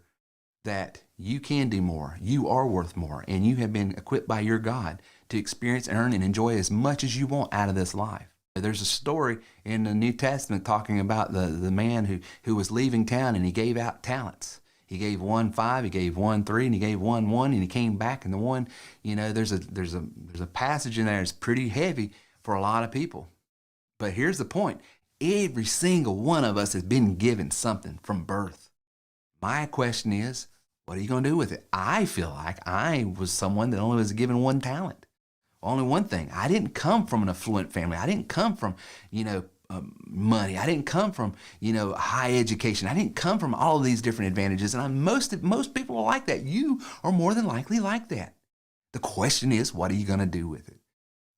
that you can do more, you are worth more, and you have been equipped by your God to experience, earn, and enjoy as much as you want out of this life. There's a story in the New Testament talking about the man who was leaving town, and he gave out talents. He gave one 5, he gave one 3, and he gave one 1, and he came back, and the one, there's a passage in there that's pretty heavy for a lot of people. But here's the point. Every single one of us has been given something from birth. My question is, what are you going to do with it? I feel like I was someone that only was given one talent. Only one thing. I didn't come from an affluent family. I didn't come from, money. I didn't come from, high education. I didn't come from all of these different advantages. And most people are like that. You are more than likely like that. The question is, what are you going to do with it?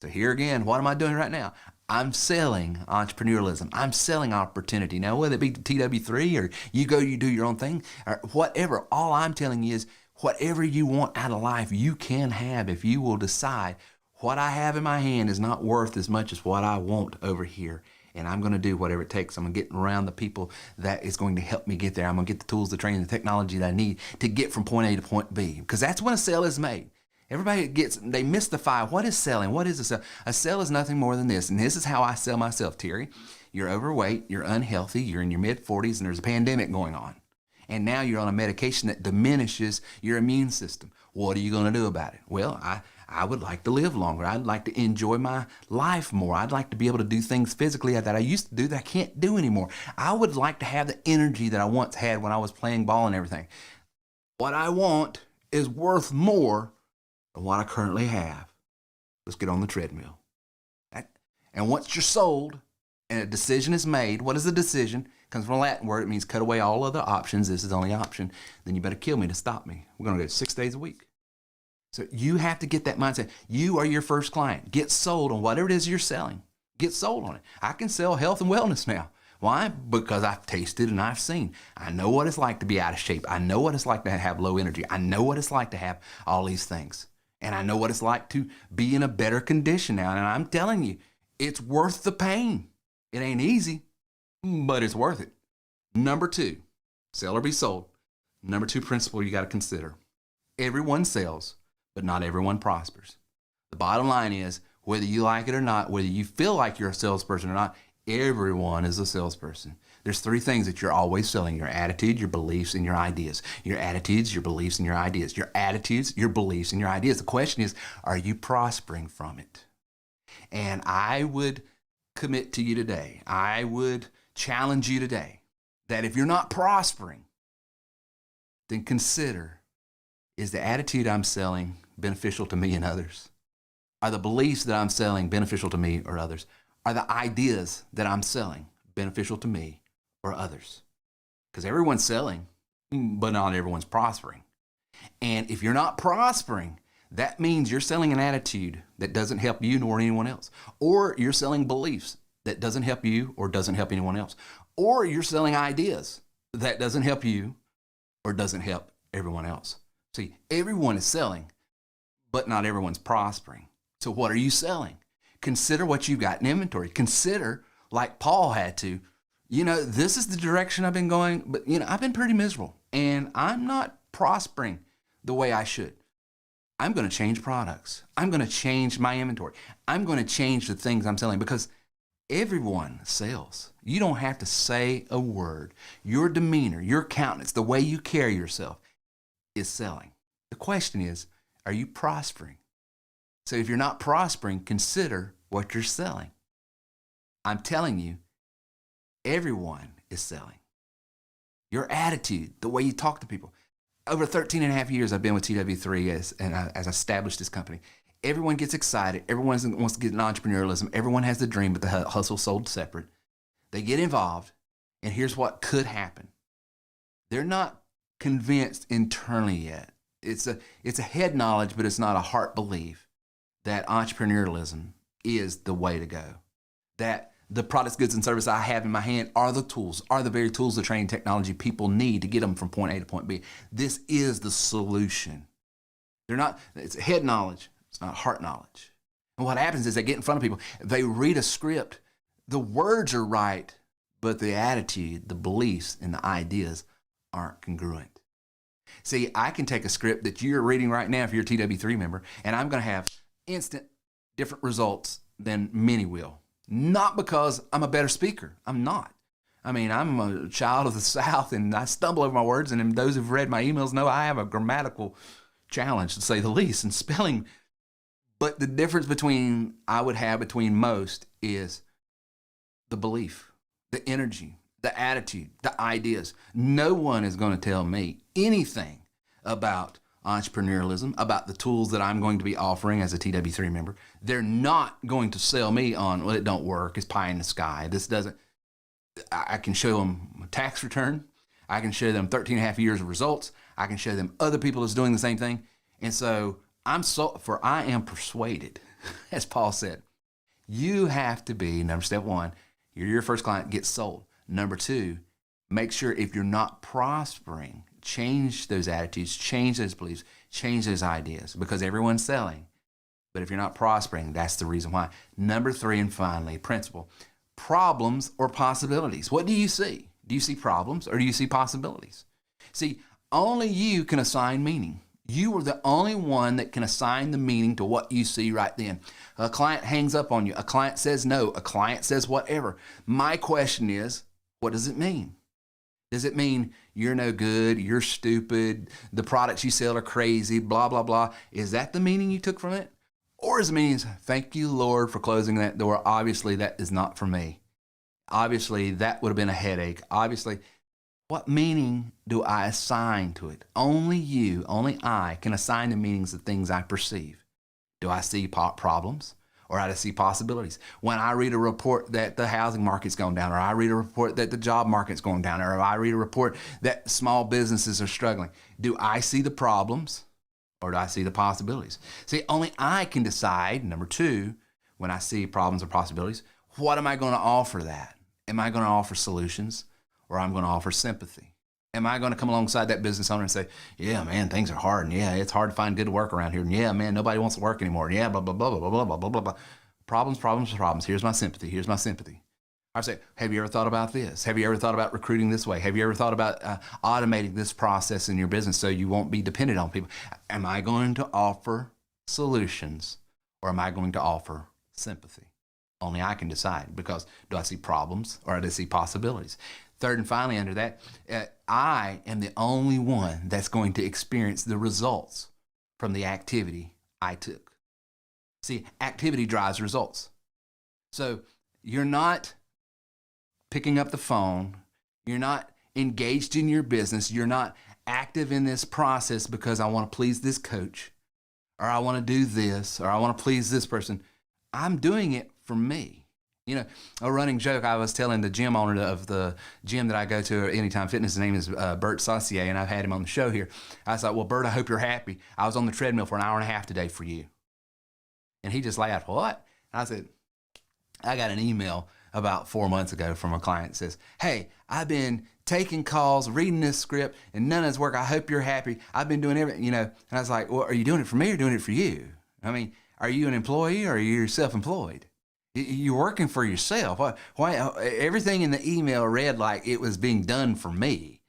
So here again, what am I doing right now? I'm selling entrepreneurialism. I'm selling opportunity. Now, whether it be TW3 or you do your own thing or whatever, all I'm telling you is whatever you want out of life, you can have if you will decide what I have in my hand is not worth as much as what I want over here. And I'm going to do whatever it takes. I'm going to get around the people that is going to help me get there. I'm going to get the tools, the training, the technology that I need to get from point A to point B. Because that's when a sale is made. Everybody they mystify, what is selling? What is a sale? A sale is nothing more than this. And this is how I sell myself, Terry. You're overweight, you're unhealthy, you're in your mid-40s, and there's a pandemic going on. And now you're on a medication that diminishes your immune system. What are you going to do about it? Well, I would like to live longer. I'd like to enjoy my life more. I'd like to be able to do things physically that I used to do that I can't do anymore. I would like to have the energy that I once had when I was playing ball and everything. What I want is worth more than what I currently have. Let's get on the treadmill. And once you're sold and a decision is made, what is a decision? It comes from a Latin word. It means cut away all other options. This is the only option. Then you better kill me to stop me. We're going to go 6 days a week. So you have to get that mindset. You are your first client. Get sold on whatever it is you're selling. Get sold on it. I can sell health and wellness now. Why? Because I've tasted and I've seen. I know what it's like to be out of shape. I know what it's like to have low energy. I know what it's like to have all these things. And I know what it's like to be in a better condition now. And I'm telling you, it's worth the pain. It ain't easy, but it's worth it. Number 2, sell or be sold. Number 2 principle you got to consider. Everyone sells, but not everyone prospers. The bottom line is, whether you like it or not, whether you feel like you're a salesperson or not, everyone is a salesperson. There's 3 things that you're always selling: your attitude, your beliefs, and your ideas. Your attitudes, your beliefs, and your ideas. Your attitudes, your beliefs, and your ideas. The question is, are you prospering from it? And I would commit to you today, I would challenge you today, that if you're not prospering, then consider, is the attitude I'm selling beneficial to me and others? Are the beliefs that I'm selling beneficial to me or others? Are the ideas that I'm selling beneficial to me or others? Because everyone's selling, but not everyone's prospering. And if you're not prospering, that means you're selling an attitude that doesn't help you nor anyone else. Or you're selling beliefs that doesn't help you or doesn't help anyone else. Or you're selling ideas that doesn't help you or doesn't help everyone else. See, everyone is selling, but not everyone's prospering. So what are you selling? Consider what you've got in inventory. Consider, like Paul had to, this is the direction I've been going, but I've been pretty miserable and I'm not prospering the way I should. I'm going to change products. I'm going to change my inventory. I'm going to change the things I'm selling, because everyone sells. You don't have to say a word. Your demeanor, your countenance, the way you carry yourself is selling. The question is, are you prospering? So if you're not prospering, consider what you're selling. I'm telling you, everyone is selling. Your attitude, the way you talk to people. Over 13 and a half years I've been with TW3 as I established this company. everyone gets excited. Everyone wants to get in entrepreneurialism. Everyone has the dream, but the hustle sold separate. They get involved, and here's what could happen. They're not convinced internally yet. It's a head knowledge, but it's not a heart belief that entrepreneurialism is the way to go. That the products, goods, and services I have in my hand are the very tools of training technology people need to get them from point A to point B. This is the solution. It's head knowledge, it's not heart knowledge. And what happens is they get in front of people, they read a script, the words are right, but the attitude, the beliefs, and the ideas aren't congruent. See, I can take a script that you're reading right now if you're a TW3 member, and I'm going to have instant different results than many will. Not because I'm a better speaker. I'm not. I mean, I'm a child of the South, and I stumble over my words, and those who've read my emails know I have a grammatical challenge, to say the least, in spelling. But the difference I would have between most is the belief, the energy, the attitude, the ideas. No one is going to tell me anything about entrepreneurialism, about the tools that I'm going to be offering as a TW3 member. They're not going to sell me on, well, it don't work, it's pie in the sky. This doesn't. I can show them a tax return. I can show them 13 and a half years of results. I can show them other people that's doing the same thing. And so I am persuaded, as Paul said, you have to be, step one, you're your first client, get sold. Number two, make sure if you're not prospering, change those attitudes, change those beliefs, change those ideas, because everyone's selling. But if you're not prospering, that's the reason why. Number three, and finally, principle, problems or possibilities. What do you see? Do you see problems or do you see possibilities? See, only you can assign meaning. You are the only one that can assign the meaning to what you see right then. A client hangs up on you. A client says no. A client says whatever. My question is, what does it mean? Does it mean you're no good, you're stupid, the products you sell are crazy, blah, blah, blah? Is that the meaning you took from it? Or is it meaning, thank you, Lord, for closing that door. Obviously, that is not for me. Obviously, that would have been a headache. Obviously, what meaning do I assign to it? Only you, only I can assign the meanings of things I perceive. Do I see problems? Or do I see possibilities? When I read a report that the housing market's going down, or I read a report that the job market's going down, or I read a report that small businesses are struggling, do I see the problems or do I see the possibilities? See, only I can decide, number two, when I see problems or possibilities, what am I going to offer that? Am I going to offer solutions or I'm going to offer sympathy? Am I going to come alongside that business owner and say, yeah, man, things are hard, and yeah, it's hard to find good work around here, and yeah, man, nobody wants to work anymore, and yeah, blah, blah, blah, blah, blah, blah, blah, blah, blah. Problems. Here's my sympathy. Here's my sympathy. I say, have you ever thought about this? Have you ever thought about recruiting this way? Have you ever thought about automating this process in your business so you won't be dependent on people? Am I going to offer solutions or am I going to offer sympathy? Only I can decide, because do I see problems or do I see possibilities? Third and finally, under that, I am the only one that's going to experience the results from the activity I took. See, activity drives results. So you're not picking up the phone. You're not engaged in your business. You're not active in this process because I want to please this coach, or I want to do this, or I want to please this person. I'm doing it for me. You know, a running joke, I was telling the gym owner of the gym that I go to at Anytime Fitness, his name is Bert Saucier, and I've had him on the show here. I was like, well, Bert, I hope you're happy. I was on the treadmill for an hour and a half today for you. And he just laughed, what? And I said, I got an email about 4 months ago from a client that says, hey, I've been taking calls, reading this script, and none of this work. I hope you're happy. I've been doing everything, you know. And I was like, well, are you doing it for me or doing it for you? I mean, are you an employee or are you self-employed? You're working for yourself. Why? Everything in the email read like it was being done for me.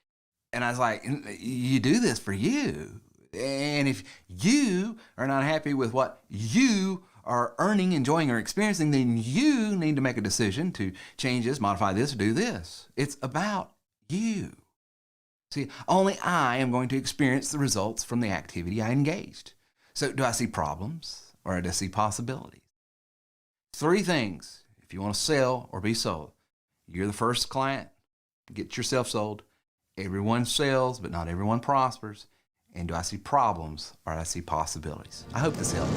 And I was like, you do this for you. And if you are not happy with what you are earning, enjoying, or experiencing, then you need to make a decision to change this, modify this, or do this. It's about you. See, only I am going to experience the results from the activity I engaged. So do I see problems or do I see possibilities? 3 things if you want to sell or be sold. You're the first client. Get yourself sold. Everyone sells, but not everyone prospers. And do I see problems or do I see possibilities? I hope this helped.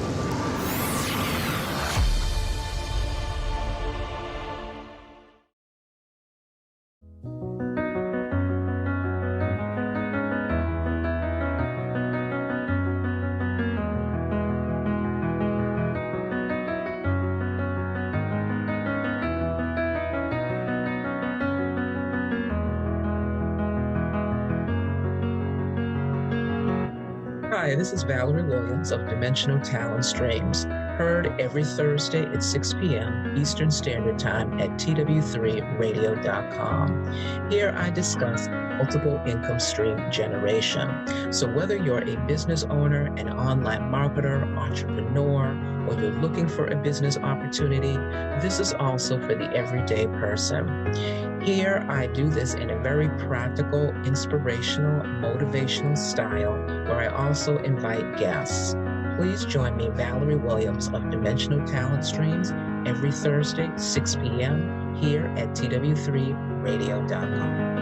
Hi, this is Valerie Williams of Dimensional Talent Streams, heard every Thursday at 6 p.m. Eastern Standard Time at tw3radio.com. Here I discuss multiple income stream generation. So whether you're a business owner, an online marketer, entrepreneur, or you're looking for a business opportunity, this is also for the everyday person. Here I do this in a very practical, inspirational, motivational style where I also invite guests. Please join me, Valerie Williams of Dimensional Talent Streams, every Thursday, 6 p.m. here at tw3radio.com.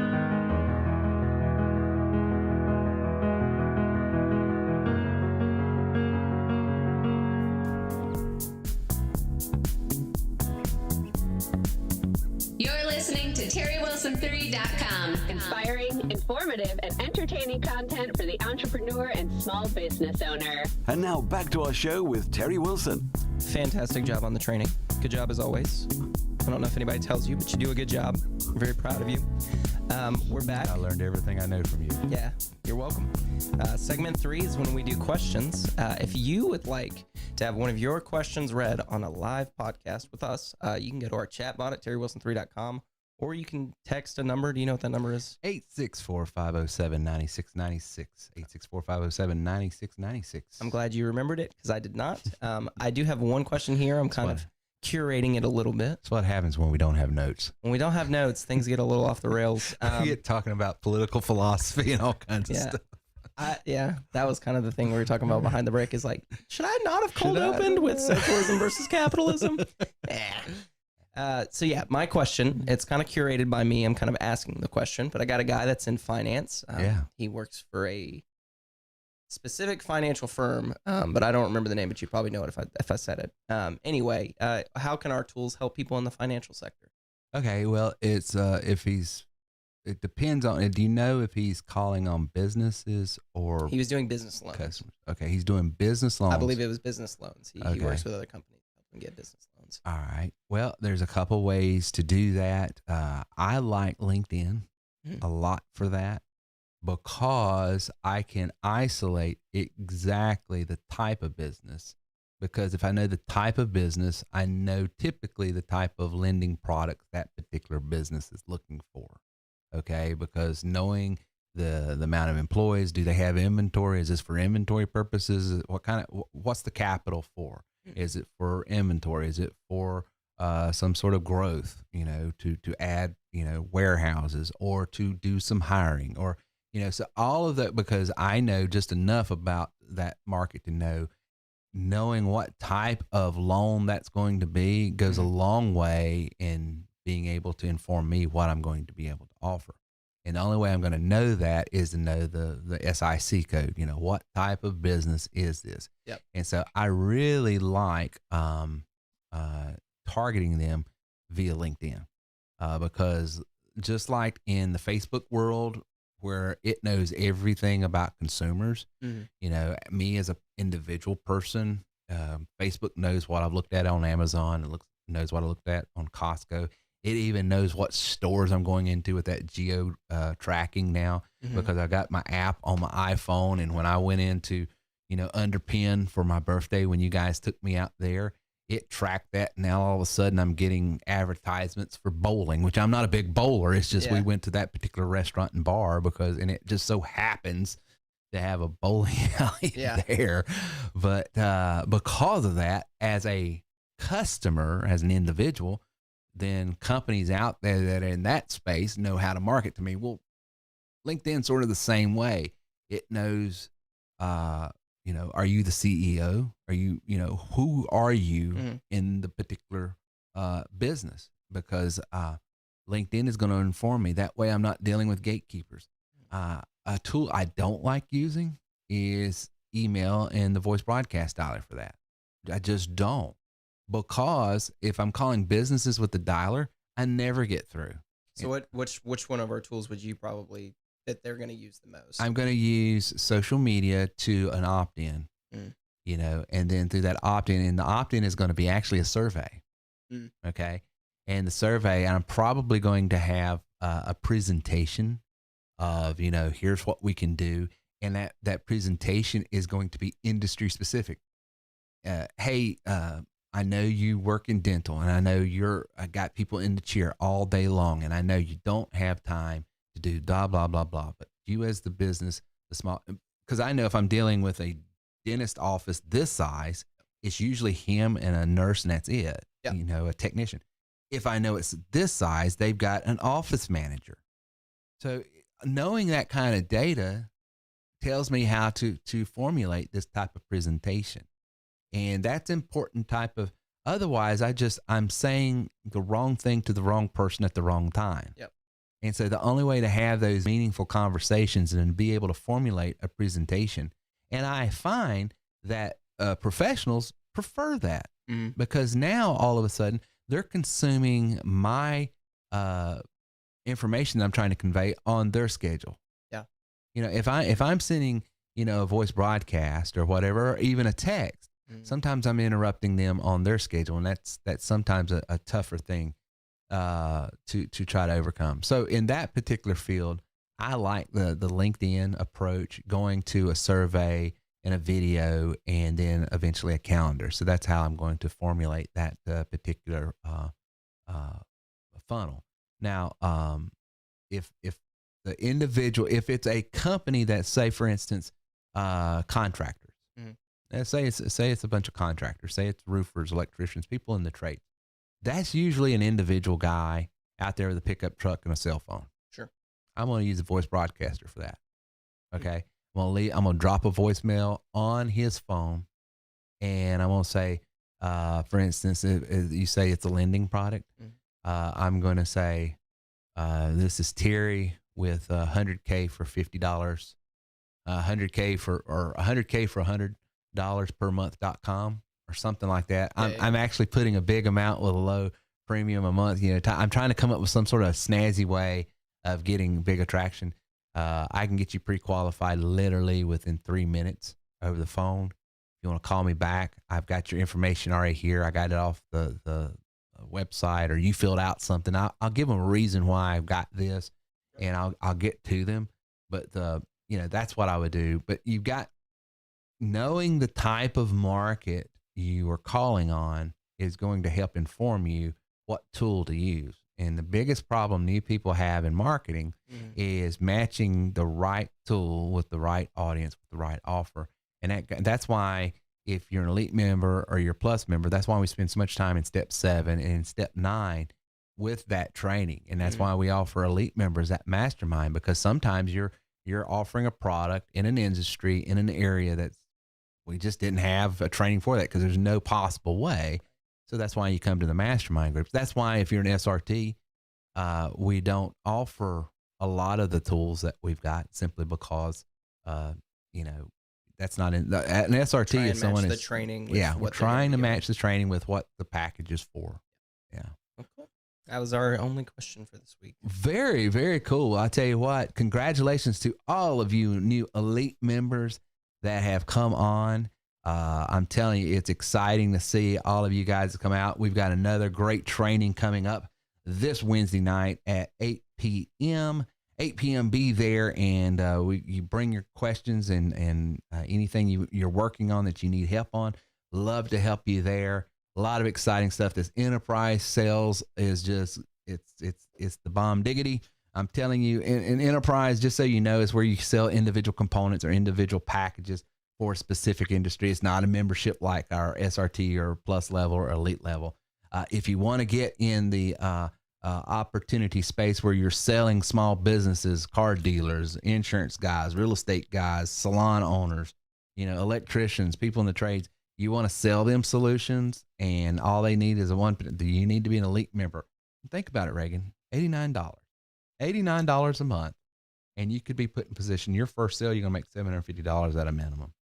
TerryWilson3.com. Inspiring, informative, and entertaining content for the entrepreneur and small business owner. And now back to our show with Terry Wilson. Fantastic job on the training. Good job as always. I don't know if anybody tells you, but you do a good job. I'm very proud of you. We're back. I learned everything I know from you. Yeah, you're welcome. Segment 3 is when we do questions. If you would like to have one of your questions read on a live podcast with us, you can go to our chat bot at terrywilson3.com. Or you can text a number. Do you know what that number is? 864-507-9696. 864-507-9696. I'm glad you remembered it because I did not. I do have one question here. I'm kind of curating it a little bit. That's what happens when we don't have notes. When we don't have notes, things get a little off the rails. We get talking about political philosophy and all kinds of stuff. That was kind of the thing we were talking about behind the break is like, should I not have cold opened with socialism versus capitalism? So my question, it's kind of curated by me. I'm kind of asking the question, but I got a guy that's in finance. He works for a specific financial firm, but I don't remember the name, but you probably know it if I said it. Anyway, how can our tools help people in the financial sector? Okay, well, it's it depends on, do you know if he's calling on businesses or? He was doing business loans. Customers. Okay, he's doing business loans. I believe it was business loans. He works with other companies to help them get business loans. All right. Well, there's a couple ways to do that. I like LinkedIn a lot for that because I can isolate exactly the type of business. Because if I know the type of business, I know typically the type of lending product that particular business is looking for. Okay. Because knowing the amount of employees, do they have inventory? Is this for inventory purposes? What's the capital for? Is it for inventory? Is it for some sort of growth, to add, warehouses or to do some hiring or, so all of that, because I know just enough about that market to knowing what type of loan that's going to be goes a long way in being able to inform me what I'm going to be able to offer. And the only way I'm going to know that is to know the SIC code. What type of business is this? Yep. And so I really like targeting them via LinkedIn because just like in the Facebook world where it knows everything about consumers, me as an individual person, Facebook knows what I've looked at on Amazon. It knows what I looked at on Costco. It even knows what stores I'm going into with that geo tracking now because I got my app on my iPhone. And when I went into, Underpin for my birthday, when you guys took me out there, it tracked that. Now all of a sudden I'm getting advertisements for bowling, which I'm not a big bowler. It's just we went to that particular restaurant and bar and it just so happens to have a bowling alley there. But because of that, as a customer, as an individual, then companies out there that are in that space know how to market to me. Well, LinkedIn's sort of the same way. It knows, are you the CEO? Are you, who are you in the particular business? Because LinkedIn is going to inform me. That way I'm not dealing with gatekeepers. A tool I don't like using is email and the voice broadcast dialer for that. I just don't, because if I'm calling businesses with the dialer, I never get through. So which one of our tools would you probably that they're going to use the most? I'm going to use social media to an opt-in, you know, and then through that opt-in, and the opt-in is going to be actually a survey. Okay. And the survey, I'm probably going to have a presentation of, you know, here's what we can do. And that presentation is going to be industry specific. Hey, I know you work in dental, and I know I got people in the chair all day long, and I know you don't have time to do blah, blah, blah, blah. But you as the business, the small, because I know if I'm dealing with a dentist office this size, it's usually him and a nurse, and that's it. Yep. You know, a technician. If I know it's this size, they've got an office manager. So knowing that kind of data tells me how to formulate this type of presentation. And that's important type of, otherwise I'm saying the wrong thing to the wrong person at the wrong time. Yep. And so the only way to have those meaningful conversations and be able to formulate a presentation. And I find that professionals prefer that because now all of a sudden they're consuming my information that I'm trying to convey on their schedule. Yeah. You know, if I'm sending, you know, a voice broadcast or whatever, or even a text, sometimes I'm interrupting them on their schedule, and that's sometimes a tougher thing to try to overcome. So in that particular field, I like the LinkedIn approach, going to a survey and a video, and then eventually a calendar. So that's how I'm going to formulate that particular funnel. Now, if the individual, if it's a company that, say for instance, contractors. Say it's a bunch of contractors. Say it's roofers, electricians, people in the trade. That's usually an individual guy out there with a pickup truck and a cell phone. Sure. I'm going to use a voice broadcaster for that. Okay. I'm going to drop a voicemail on his phone, and I'm going to say, for instance, if you say it's a lending product, I'm going to say, this is Terry with $100K for $50, $100K for $100 per month.com or something like that. I'm actually putting a big amount with a low premium a month. You know, I'm trying to come up with some sort of snazzy way of getting big attraction. I can get you pre-qualified literally within 3 minutes over the phone. If you want to call me back, I've got your information already here. I got it off the website, or you filled out something. I'll give them a reason why I've got this, and I'll get to them. But you know, that's what I would do. But you've got, knowing the type of market you are calling on is going to help inform you what tool to use. And the biggest problem new people have in marketing is matching the right tool with the right audience, with the right offer. And that's why, if you're an elite member or you're a plus member, that's why we spend so much time in step 7 and in step 9 with that training. And that's why we offer elite members that mastermind, because sometimes you're offering a product in an industry, in an area that we just didn't have a training for that, because there's no possible way. So that's why you come to the mastermind groups. That's why if you're an SRT, we don't offer a lot of the tools that we've got, simply because, you know, that's not in an SRT. If someone is the training, we're trying to match the training with what the package is for. Yeah. Okay. That was our only question for this week. Very, very cool. I tell you what, congratulations to all of you new elite members that have come on. I'm telling you, it's exciting to see all of you guys come out. We've got another great training coming up this Wednesday night at 8 p.m. 8 p.m. Be there, and you bring your questions and anything you're working on that you need help on. Love to help you there. A lot of exciting stuff. This enterprise sales is just it's the bomb diggity. I'm telling you, in enterprise, just so you know, is where you sell individual components or individual packages for a specific industry. It's not a membership like our SRT or plus level or elite level. If you want to get in the opportunity space where you're selling small businesses, car dealers, insurance guys, real estate guys, salon owners, you know, electricians, people in the trades, you want to sell them solutions, and all they need is you need to be an elite member. Think about it, Reagan. $89 a month. and you could be put in position, your first sale, you're going to make $750 at a minimum.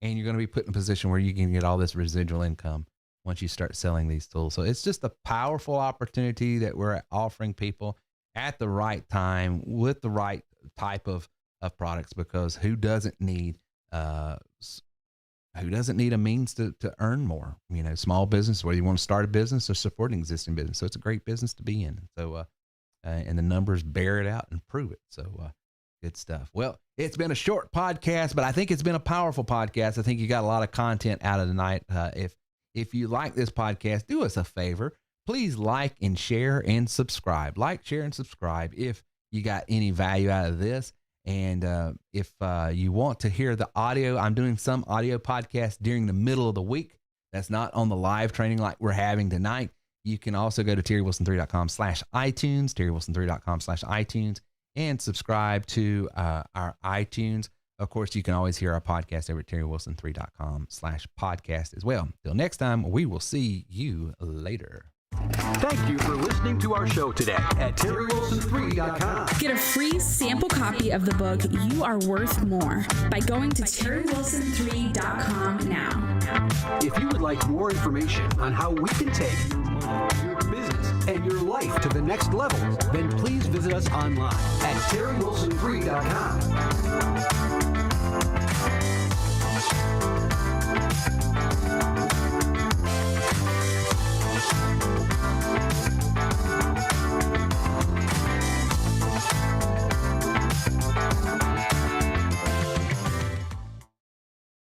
And you're going to be put in a position where you can get all this residual income once you start selling these tools. So it's just a powerful opportunity that we're offering people at the right time with the right type of products, because who doesn't need a means to earn more? You know, small business, whether you want to start a business or support an existing business. So it's a great business to be in. So, and the numbers bear it out and prove it. So, good stuff. Well, it's been a short podcast, but I think it's been a powerful podcast. I think you got a lot of content out of tonight. If you like this podcast, do us a favor. Please like and share and subscribe. Like, share, and subscribe if you got any value out of this. And if you want to hear the audio, I'm doing some audio podcasts during the middle of the week. That's not on the live training like we're having tonight. You can also go to TerryWilson3.com/iTunes, TerryWilson3.com/iTunes, and subscribe to our iTunes. Of course, you can always hear our podcast over at TerryWilson3.com/podcast as well. Till next time, we will see you later. Thank you for listening to our show today at TerryWilson3.com. Get a free sample copy of the book You Are Worth More by going to TerryWilson3.com now. If you would like more information on how we can take your money, your business, and your life to the next level, then please visit us online at TerryWilson3.com.